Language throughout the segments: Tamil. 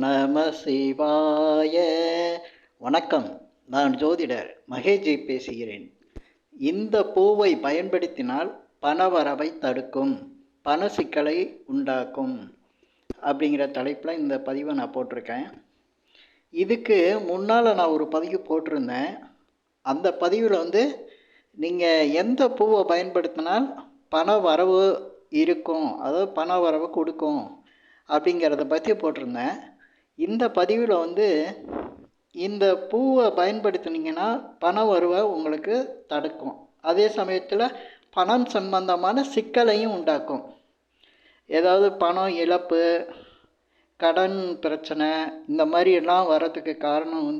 நம சிவாய. வணக்கம். நான் ஜோதிடர் மகேஜி பேசுகிறேன். இந்த பூவை பயன்படுத்தினால் பணவரவை தடுக்கும், பண சிக்கலை உண்டாக்கும் அப்படிங்கிற தலைப்பில் இந்த பதிவை நான் போட்டிருக்கேன். இதுக்கு முன்னால் நான் ஒரு பதிவு போட்டிருந்தேன். அந்த பதிவில் நீங்கள் எந்த பூவை பயன்படுத்தினால் பண வரவு இருக்கும், அதாவது பண வரவு கொடுக்கும் அப்படிங்கிறத பற்றி போட்டிருந்தேன். இந்த பதிவில் இந்த பூவை பயன்படுத்தினீங்கன்னா பண வருவை உங்களுக்கு தடுக்கும், அதே சமயத்தில் பணம் சம்பந்தமான சிக்கலையும் உண்டாக்கும். ஏதாவது பணம் இழப்பு, கடன் பிரச்சனை, இந்த மாதிரி எல்லாம் வர்றதுக்கு காரணம்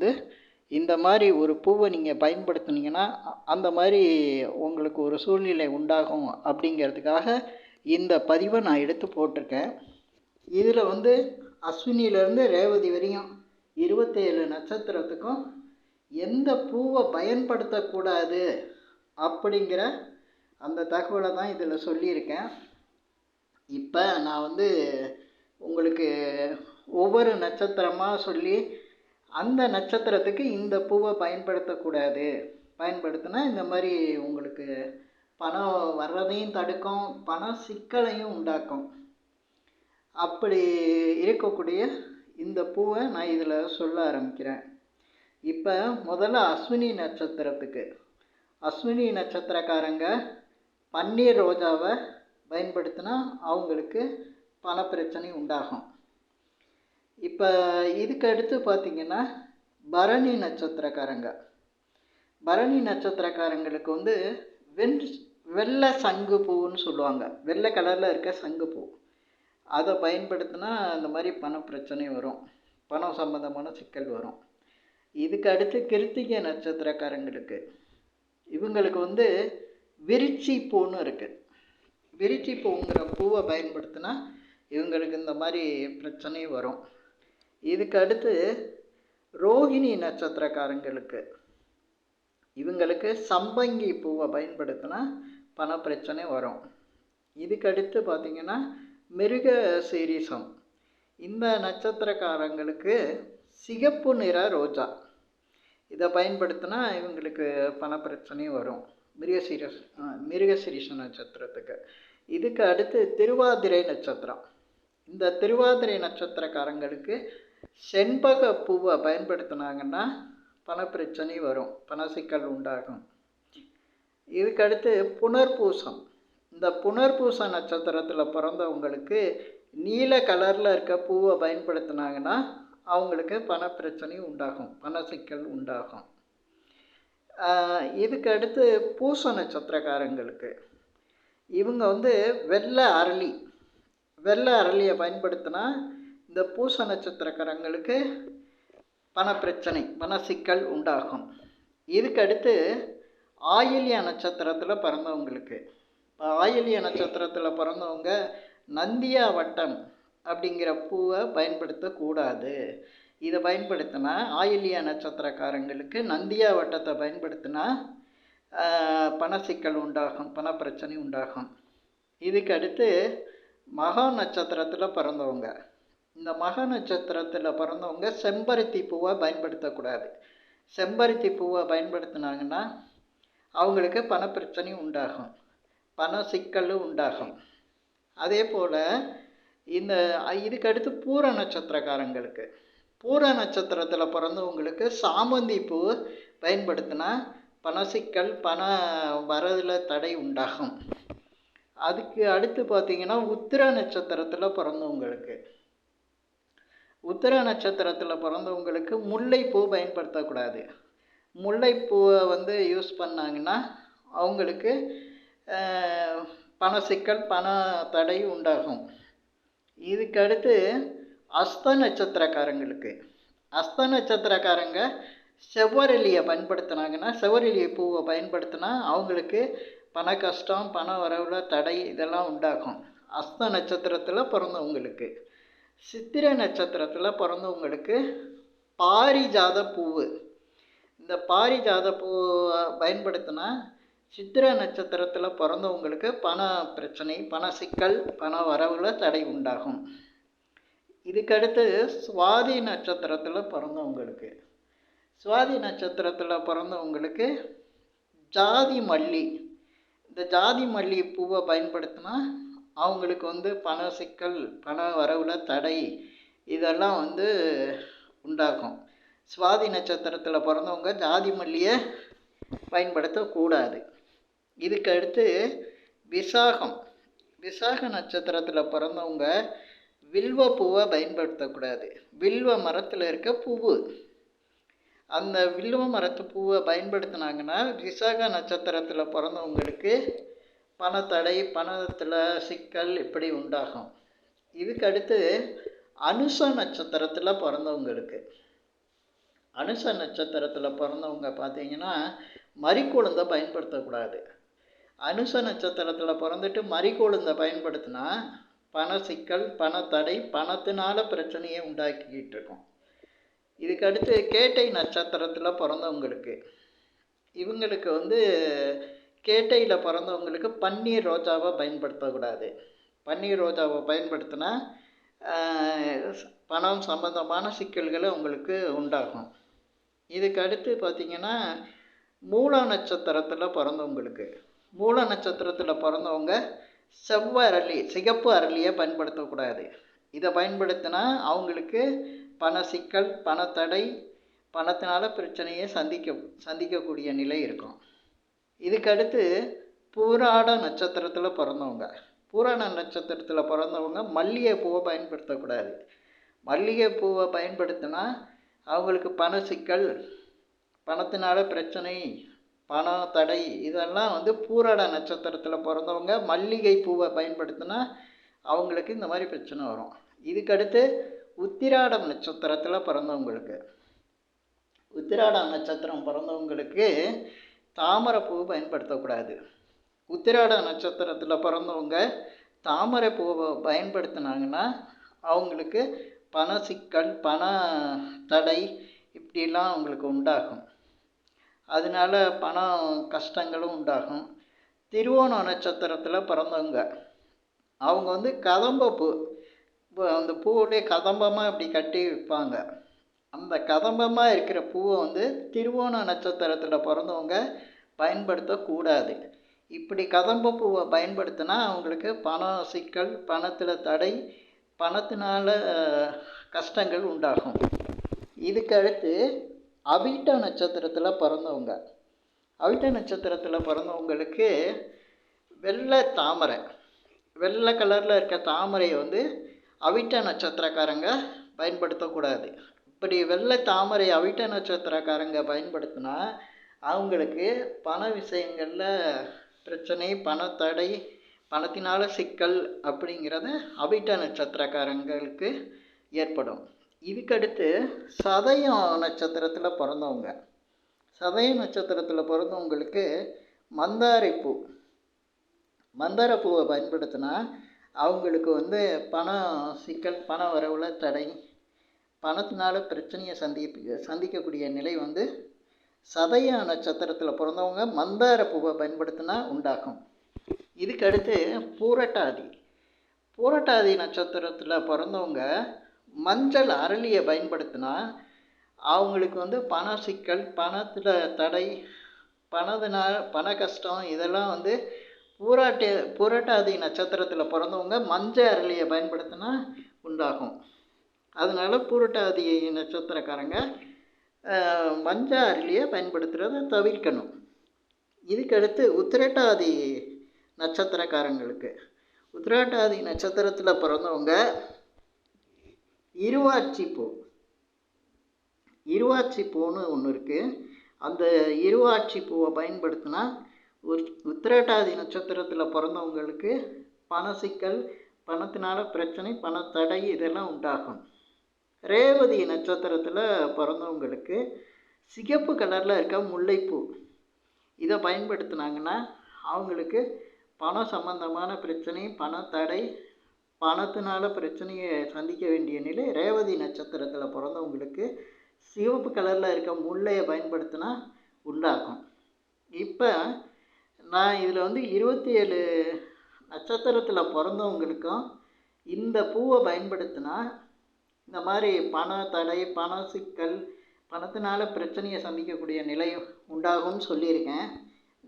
இந்த மாதிரி ஒரு பூவை நீங்கள் பயன்படுத்தினீங்கன்னா அந்த மாதிரி உங்களுக்கு ஒரு சூழ்நிலை உண்டாகும் அப்படிங்கிறதுக்காக இந்த பதிவை நான் எடுத்து போட்டிருக்கேன். இதில் அஸ்வினியிலேருந்து ரேவதி வரையும் 27 நட்சத்திரத்துக்கும் எந்த பூவை பயன்படுத்தக்கூடாது அப்படிங்கிற அந்த தகவலை தான் இதில் சொல்லியிருக்கேன். இப்போ நான் உங்களுக்கு ஒவ்வொரு நட்சத்திரமாக சொல்லி அந்த நட்சத்திரத்துக்கு இந்த பூவை பயன்படுத்தக்கூடாது, பயன்படுத்தினா இந்த மாதிரி உங்களுக்கு பணம் வர்றதையும் தடுக்கும், பண சிக்கலையும் உண்டாக்கும். அப்படி இருக்கக்கூடிய இந்த பூவை நான் இதில் சொல்ல ஆரம்பிக்கிறேன். இப்போ முதல்ல அஸ்வினி நட்சத்திரத்துக்கு, அஸ்வினி நட்சத்திரக்காரங்க பன்னீர் ரோஜாவை பயன்படுத்தினா அவங்களுக்கு பண பிரச்சனை உண்டாகும். இப்போ இதுக்கு அடுத்து பார்த்திங்கன்னா பரணி நட்சத்திரக்காரங்க, பரணி நட்சத்திரக்காரங்களுக்கு வெள்ளை சங்கு பூன்னு சொல்லுவாங்க, வெள்ளை கலரில் இருக்க சங்கு பூ, அதை பயன்படுத்தினா இந்த மாதிரி பண பிரச்சனை வரும், பணம் சம்பந்தமான சிக்கல் வரும். இதுக்கு அடுத்து கிருத்திகை நட்சத்திரக்காரங்களுக்கு இவங்களுக்கு விருச்சி பூன்னு இருக்குது. விருச்சி பூங்கிற பூவை பயன்படுத்தினா இவங்களுக்கு இந்த மாதிரி பிரச்சனை வரும். இதுக்கு அடுத்து ரோகிணி நட்சத்திரக்காரங்களுக்கு இவங்களுக்கு சம்பங்கி பூவை பயன்படுத்தினா பண பிரச்சனை வரும். இதுக்கு அடுத்து பார்த்திங்கன்னா மிருக சீரிசம், இந்த நட்சத்திரக்காரங்களுக்கு சிகப்பு நிற ரோஜா, இதை பயன்படுத்தினா இவங்களுக்கு பண பிரச்சனை வரும், மிருகசீரிஷ நட்சத்திரத்துக்கு. இதுக்கு அடுத்து திருவாதிரை நட்சத்திரம், இந்த திருவாதிரை நட்சத்திரக்காரங்களுக்கு செண்பக பூவை பயன்படுத்தினாங்கன்னா பண பிரச்சனை வரும், பண சிக்கல் உண்டாகும். இதுக்கு அடுத்து புனர்பூசம், இந்த புனர்பூச நட்சத்திரத்தில் பிறந்தவங்களுக்கு நீல கலரில் இருக்க பூவை பயன்படுத்தினாங்கன்னா அவங்களுக்கு பண பிரச்சனை உண்டாகும், பண சிக்கல் உண்டாகும். இதுக்கு அடுத்து பூச நட்சத்திரக்காரங்களுக்கு இவங்க வெள்ளை அரளி, வெள்ளை அரளியை பயன்படுத்தினா இந்த பூச நட்சத்திரக்காரங்களுக்கு பண பிரச்சனை, பண சிக்கல் உண்டாகும். இதுக்கு அடுத்து ஆயில்ய நட்சத்திரத்தில் பிறந்தவங்களுக்கு, ஆயில்ய நட்சத்திரத்தில் பிறந்தவங்க நந்தியா வட்டம் அப்படிங்கிற பூவை பயன்படுத்தக்கூடாது. இதை பயன்படுத்தினா ஆயில்ய நட்சத்திரக்காரங்களுக்கு நந்தியா வட்டத்தை பயன்படுத்தினா பண சிக்கல் உண்டாகும், பண பிரச்சனை உண்டாகும். இதுக்கு அடுத்து மகா நட்சத்திரத்தில் பிறந்தவங்க, இந்த மகா நட்சத்திரத்தில் பிறந்தவங்க செம்பருத்தி பூவை பயன்படுத்தக்கூடாது. செம்பருத்தி பூவை பயன்படுத்தினாங்கன்னா அவங்களுக்கு பண பிரச்சனை உண்டாகும், பண சிக்கலும் உண்டாகும். அதே போல் இதுக்கு அடுத்து பூர நட்சத்திரக்காரங்களுக்கு, பூர நட்சத்திரத்தில் பிறந்தவங்களுக்கு சாமந்தி பூ பயன்படுத்தினா பண சிக்கல், பண வரதில் தடை உண்டாகும். அதுக்கு அடுத்து பார்த்திங்கன்னா உத்திர நட்சத்திரத்தில் பிறந்தவங்களுக்கு, உத்திர நட்சத்திரத்தில் பிறந்தவங்களுக்கு முல்லைப்பூ பயன்படுத்தக்கூடாது. முல்லைப்பூவை யூஸ் பண்ணாங்கன்னா அவங்களுக்கு பண சிக்கல், பண தடை உண்டாகும். இதுக்கு அடுத்து அஸ்த நட்சத்திரக்காரங்களுக்கு, அஸ்த நட்சத்திரக்காரங்க செவ்வரளியை பயன்படுத்தினாங்கன்னா, செவ்வரளி பூவை பயன்படுத்தினா அவங்களுக்கு பண கஷ்டம், பண வரவில் தடை இதெல்லாம் உண்டாகும். அஸ்த நட்சத்திரத்தில் பிறந்தவங்களுக்கு. சித்திரை நட்சத்திரத்தில் பிறந்தவங்களுக்கு பாரிஜாத பூவு, இந்த பாரிஜாத பூவை பயன்படுத்தினா சித்திரை நட்சத்திரத்தில் பிறந்தவங்களுக்கு பண பிரச்சனை, பண சிக்கல், பண வரவில் தடை உண்டாகும். இதுக்கடுத்து சுவாதி நட்சத்திரத்தில் பிறந்தவங்களுக்கு, சுவாதி நட்சத்திரத்தில் பிறந்தவங்களுக்கு ஜாதி மல்லி, இந்த ஜாதி மல்லி பூவை பயன்படுத்தினா அவங்களுக்கு வந்து பண சிக்கல், பண வரவில் தடை இதெல்லாம் வந்து உண்டாகும். சுவாதி நட்சத்திரத்தில் பிறந்தவங்க ஜாதி மல்லியை பயன்படுத்தக்கூடாது. இதுக்கு அடுத்து விசாகம், விசாக நட்சத்திரத்தில் பிறந்தவங்க வில்வ பூவை பயன்படுத்தக்கூடாது. வில்வ மரத்தில் இருக்க பூவு, அந்த வில்வ மரத்து பூவை பயன்படுத்தினாங்கன்னா விசாக நட்சத்திரத்தில் பிறந்தவங்களுக்கு பணத்தடை, பணத்தில் சிக்கல் இப்படி உண்டாகும். இதுக்கு அடுத்து அனுச நட்சத்திரத்தில் பிறந்தவங்களுக்கு, அனுச நட்சத்திரத்தில் பிறந்தவங்க பார்த்தீங்கன்னா மறிக்கொழுந்தை பயன்படுத்தக்கூடாது. அனுச நட்சத்திரத்தில் பிறந்துட்டு மறிக்கொழுந்தை பயன்படுத்தினா பண சிக்கல், பணத்தடை, பணத்தினால பிரச்சனையை உண்டாக்கிக்கிட்டு இருக்கும். இதுக்கு அடுத்து கேட்டை நட்சத்திரத்தில் பிறந்தவங்களுக்கு, இவங்களுக்கு வந்து கேட்டையில் பிறந்தவங்களுக்கு பன்னீர் ரோஜாவை பயன்படுத்தக்கூடாது. பன்னீர் ரோஜாவை பயன்படுத்தினா பணம் சம்பந்தமான சிக்கல்களை உங்களுக்கு உண்டாகும். இதுக்கு அடுத்து பார்த்திங்கன்னா மூல நட்சத்திரத்தில் பிறந்தவங்களுக்கு, மூல நட்சத்திரத்தில் பிறந்தவங்க செவ்வரளி, சிகப்பு அரளியை பயன்படுத்தக்கூடாது. இதை பயன்படுத்தினா அவங்களுக்கு பண சிக்கல், பணத்தடை, பணத்தினால பிரச்சனையை சந்திக்கக்கூடிய நிலை இருக்கும். இதுக்கடுத்து பூராட நட்சத்திரத்தில் பிறந்தவங்க, பூராட நட்சத்திரத்தில் பிறந்தவங்க மல்லிகை பூவை பயன்படுத்தக்கூடாது. மல்லிகை பூவை பயன்படுத்தினா அவங்களுக்கு பண சிக்கல், பணத்தினால பிரச்சனை, பண தடை இதெல்லாம் வந்து பூராட நட்சத்திரத்தில் பிறந்தவங்க மல்லிகை பூவை பயன்படுத்தினா அவங்களுக்கு இந்த மாதிரி பிரச்சனை வரும். இதுக்கடுத்து உத்திராடம் நட்சத்திரத்தில் பிறந்தவங்களுக்கு, உத்திராடம் நட்சத்திரம் பிறந்தவங்களுக்கு தாமரை பூ பயன்படுத்தக்கூடாது. உத்திராட நட்சத்திரத்தில் பிறந்தவங்க தாமரை பூவை பயன்படுத்தினாங்கன்னா அவங்களுக்கு பண சிக்கல், பண தடை இப்படிலாம் அவங்களுக்கு உண்டாகும். அதனால பணம் கஷ்டங்களும் உண்டாகும். திருவோண நட்சத்திரத்தில் பிறந்தவங்க, அவங்க வந்து கதம்பப்பூ, அந்த பூவுடைய கதம்பமாக இப்படி கட்டி வைப்பாங்க. அந்த கதம்பமாக இருக்கிற பூவை வந்து திருவோண நட்சத்திரத்தில் பிறந்தவங்க பயன்படுத்தக்கூடாது. இப்படி கதம்ப பூவை பயன்படுத்தினா அவங்களுக்கு பணம் சிக்கல், பணத்தில் தடை, பணத்தினால கஷ்டங்கள் உண்டாகும். இதுக்கு அடுத்து அவிட்ட நட்சத்திரத்தில் பிறந்தவங்க, அவிட்ட நட்சத்திரத்தில் பிறந்தவங்களுக்கு வெள்ளை தாமரை, வெள்ளை கலரில் இருக்க தாமரையை வந்து அவிட்ட நட்சத்திரக்காரங்க பயன்படுத்தக்கூடாது. இப்படி வெள்ளை தாமரை அவிட்ட நட்சத்திரக்காரங்க பயன்படுத்தினா அவங்களுக்கு பண விஷயங்களில் பிரச்சனை, பணத்தடை, பணத்தினால சிக்கல் அப்படிங்கிறத அவிட்ட நட்சத்திரக்காரங்களுக்கு ஏற்படும். இதுக்கடுத்து சதயம் நட்சத்திரத்தில் பிறந்தவங்க, சதய நட்சத்திரத்தில் பிறந்தவங்களுக்கு மந்தாரை பூ, மந்தார பூவை பயன்படுத்தினா அவங்களுக்கு வந்து பண சிக்கல், பண வரவில் தடை, பணத்தினால பிரச்சனையை சந்திக்கக்கூடிய நிலை வந்து சதய நட்சத்திரத்தில் பிறந்தவங்க மந்தார பூவை பயன்படுத்தினா உண்டாகும். இதுக்கடுத்து பூரட்டாதி, பூரட்டாதி நட்சத்திரத்தில் பிறந்தவங்க மஞ்சள் அரளியை பயன்படுத்தினா அவங்களுக்கு வந்து பண சிக்கல், பணத்தில் தடை, பண கஷ்டம் இதெல்லாம் வந்து பூரட்டாதி நட்சத்திரத்தில் பிறந்தவங்க மஞ்சள் அரளியை பயன்படுத்தினா உண்டாகும். அதனால் பூரட்டாதி நட்சத்திரக்காரங்க மஞ்சள் அரளியை பயன்படுத்துகிறத தவிர்க்கணும். இதுக்கடுத்து உத்திரட்டாதி நட்சத்திரக்காரங்களுக்கு, உத்திரட்டாதி நட்சத்திரத்தில் பிறந்தவங்க இருவாட்சி பூ, இருவாட்சி பூன்னு ஒன்று இருக்குது, அந்த இருவாட்சி பூவை பயன்படுத்தினா உத்திரட்டாதி நட்சத்திரத்தில் பிறந்தவங்களுக்கு பண சிக்கல், பணத்தினால பிரச்சனை, பணத்தடை இதெல்லாம் உண்டாகும். ரேவதி நட்சத்திரத்தில் பிறந்தவங்களுக்கு சிகப்பு கலரில் இருக்க முல்லைப்பூ, இதை பயன்படுத்தினாங்கன்னா அவங்களுக்கு பணம் சம்பந்தமான பிரச்சனை, பணத்தடை, பணத்தினால பிரச்சனையை சந்திக்க வேண்டிய நிலை ரேவதி நட்சத்திரத்தில் பிறந்தவங்களுக்கு சிவப்பு கலரில் இருக்க முல்லையை பயன்படுத்தினா உண்டாகும். இப்போ நான் இதில் வந்து 27 நட்சத்திரத்தில் பிறந்தவங்களுக்கும் இந்த பூவை பயன்படுத்தினா இந்த மாதிரி பண தடை, பண சிக்கல், பணத்தினால பிரச்சனையை சந்திக்கக்கூடிய நிலை உண்டாகும்னு சொல்லியிருக்கேன்.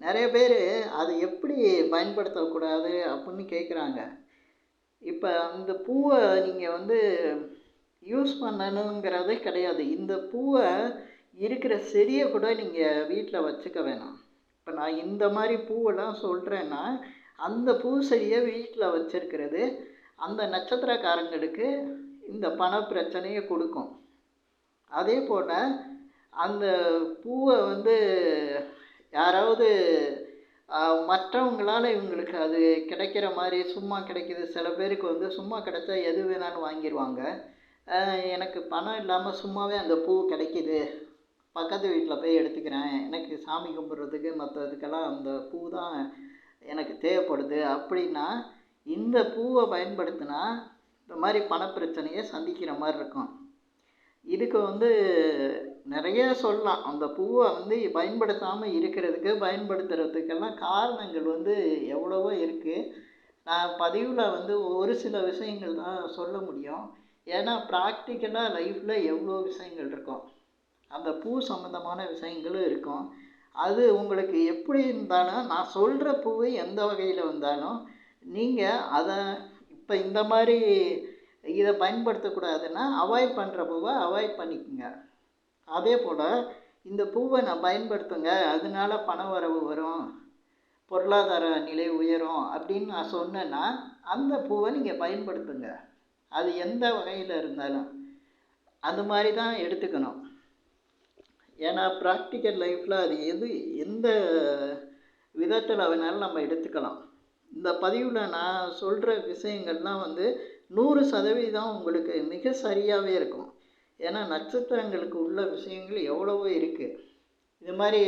நிறைய பேர் அதை எப்படி பயன்படுத்தக்கூடாது அப்படின்னு கேட்குறாங்க. இப்போ அந்த பூவை நீங்கள் வந்து யூஸ் பண்ணணுங்கிறதே கிடையாது. இந்த பூவை இருக்கிற செடியை கூட நீங்கள் வீட்டில் வச்சுக்க வேணாம். இப்போ நான் இந்த மாதிரி பூவெல்லாம் சொல்கிறேன்னா, அந்த பூ செடியை வீட்டில் வச்சுருக்கிறது அந்த நட்சத்திரக்காரங்களுக்கு இந்த பண பிரச்சனையை கொடுக்கும். அதே போல் அந்த பூவை வந்து யாராவது மற்றவங்களால் இவங்களுக்கு அது கிடைக்கிற மாதிரி சும்மா கிடைக்கிது. சில பேருக்கு வந்து சும்மா கிடைச்சா எது வேணாலும் வாங்கிடுவாங்க. எனக்கு பணம் இல்லாமல் சும்மாவே அந்த பூ கிடைக்கிது, பக்கத்து வீட்டில் போய் எடுத்துக்கிறேன், எனக்கு சாமி கும்பிட்றதுக்கு மற்றதுக்கெல்லாம் அந்த பூ தான் எனக்கு தேவைப்படுது அப்படின்னா, இந்த பூவை பயன்படுத்தினா இந்த மாதிரி பணப்பிரச்சனையை சந்திக்கிற மாதிரி இருக்கும். இதுக்கு வந்து நிறைய சொல்லலாம். அந்த பூவை வந்து பயன்படுத்தாமல் இருக்கிறதுக்கு, பயன்படுத்துறதுக்கெல்லாம் காரணங்கள் வந்து எவ்வளவோ இருக்குது. நான் பதிவில் வந்து ஒரு சில விஷயங்கள் தான் சொல்ல முடியும். ஏன்னா ப்ராக்டிக்கலாக லைஃப்பில் எவ்வளோ விஷயங்கள் இருக்கும், அந்த பூ சம்மந்தமான விஷயங்களும் இருக்கும். அது உங்களுக்கு எப்படி இருந்தாலும், நான் சொல்கிற பூவு எந்த வகையில் வந்தாலும் நீங்கள் அதை இப்போ இந்த மாதிரி இதை பயன்படுத்தக்கூடாதுன்னா அவாய்ட் பண்ணுற பூவை அவாய்ட் பண்ணிக்கோங்க. அதே போல் இந்த பூவை நான் பயன்படுத்துங்க, அதனால பண வரவு வரும், பொருளாதார நிலை உயரும் அப்படின்னு நான் சொன்னேன்னா அந்த பூவை நீங்கள் பயன்படுத்துங்க. அது எந்த வகையில் இருந்தாலும் அந்த மாதிரி தான் எடுத்துக்கணும். ஏன்னா ப்ராக்டிக்கல் லைஃப்பில் அது எந்த விதத்தில் வேணாலும் நம்ம எடுத்துக்கலாம். இந்த பதிவில் நான் சொல்கிற விஷயங்கள்லாம் வந்து 100% உங்களுக்கு மிக சரியாகவே இருக்கும். ஏன்னா நட்சத்திரங்களுக்கு உள்ள விஷயங்கள் எவ்வளவோ இருக்குது. இது மாதிரி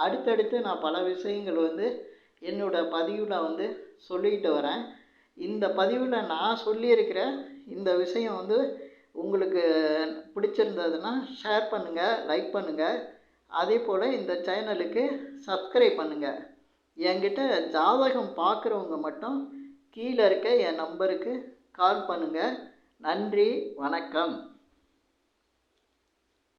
அடுத்தடுத்து நான் பல விஷயங்கள் வந்து என்னோடய பதிவில் வந்து சொல்லிக்கிட்டு வரேன். இந்த பதிவில் நான் சொல்லியிருக்கிற இந்த விஷயம் வந்து உங்களுக்கு பிடிச்சிருந்ததுன்னா ஷேர் பண்ணுங்கள், லைக் பண்ணுங்கள். அதே போல் இந்த சேனலுக்கு சப்ஸ்கிரைப் பண்ணுங்கள். என்கிட்ட ஜாதகம் பார்க்குறவங்க மட்டும் கீழே இருக்க என் நம்பருக்கு கால் பண்ணுங்கள். நன்றி, வணக்கம்.